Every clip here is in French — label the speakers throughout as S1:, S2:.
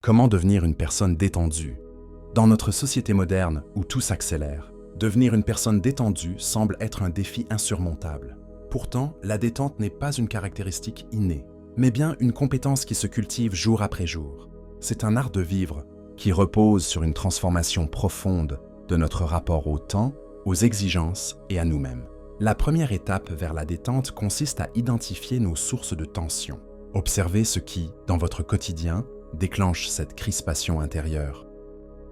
S1: Comment devenir une personne détendue? Dans notre société moderne où tout s'accélère, devenir une personne détendue semble être un défi insurmontable. Pourtant, la détente n'est pas une caractéristique innée, mais bien une compétence qui se cultive jour après jour. C'est un art de vivre qui repose sur une transformation profonde de notre rapport au temps, aux exigences et à nous-mêmes. La première étape vers la détente consiste à identifier nos sources de tension. Observez ce qui, dans votre quotidien, déclenche cette crispation intérieure.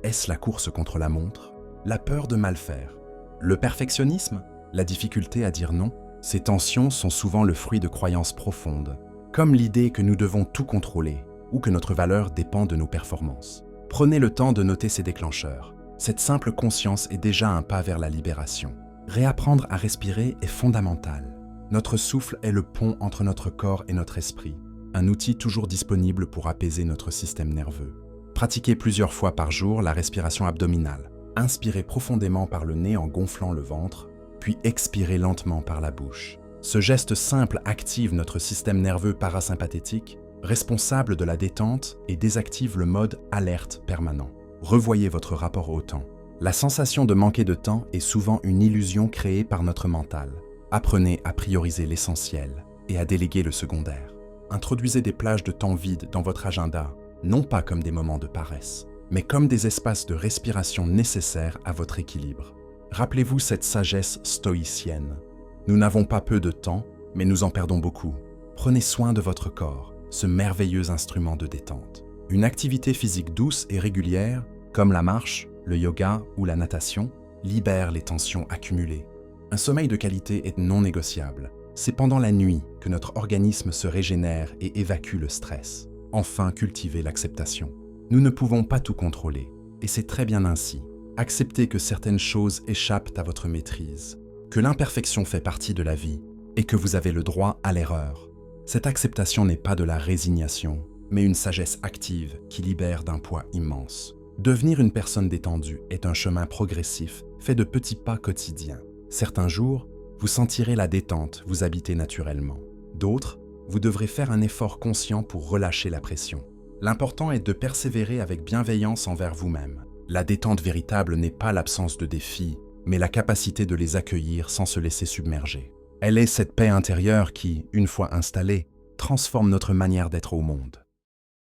S1: Est-ce la course contre la montre? La peur de mal faire? Le perfectionnisme? La difficulté à dire non? Ces tensions sont souvent le fruit de croyances profondes, comme l'idée que nous devons tout contrôler ou que notre valeur dépend de nos performances. Prenez le temps de noter ces déclencheurs. Cette simple conscience est déjà un pas vers la libération. Réapprendre à respirer est fondamental. Notre souffle est le pont entre notre corps et notre esprit, un outil toujours disponible pour apaiser notre système nerveux. Pratiquez plusieurs fois par jour la respiration abdominale. Inspirez profondément par le nez en gonflant le ventre, puis expirez lentement par la bouche. Ce geste simple active notre système nerveux parasympathétique, responsable de la détente, et désactive le mode alerte permanent. Revoyez votre rapport au temps. La sensation de manquer de temps est souvent une illusion créée par notre mental. Apprenez à prioriser l'essentiel et à déléguer le secondaire. Introduisez des plages de temps vide dans votre agenda, non pas comme des moments de paresse, mais comme des espaces de respiration nécessaires à votre équilibre. Rappelez-vous cette sagesse stoïcienne. Nous n'avons pas peu de temps, mais nous en perdons beaucoup. Prenez soin de votre corps, ce merveilleux instrument de détente. Une activité physique douce et régulière, comme la marche, le yoga ou la natation, libère les tensions accumulées. Un sommeil de qualité est non négociable. C'est pendant la nuit que notre organisme se régénère et évacue le stress. Enfin, cultivez l'acceptation. Nous ne pouvons pas tout contrôler, et c'est très bien ainsi. Acceptez que certaines choses échappent à votre maîtrise, que l'imperfection fait partie de la vie, et que vous avez le droit à l'erreur. Cette acceptation n'est pas de la résignation, mais une sagesse active qui libère d'un poids immense. Devenir une personne détendue est un chemin progressif, fait de petits pas quotidiens. Certains jours, vous sentirez la détente vous habiter naturellement. D'autres, vous devrez faire un effort conscient pour relâcher la pression. L'important est de persévérer avec bienveillance envers vous-même. La détente véritable n'est pas l'absence de défis, mais la capacité de les accueillir sans se laisser submerger. Elle est cette paix intérieure qui, une fois installée, transforme notre manière d'être au monde.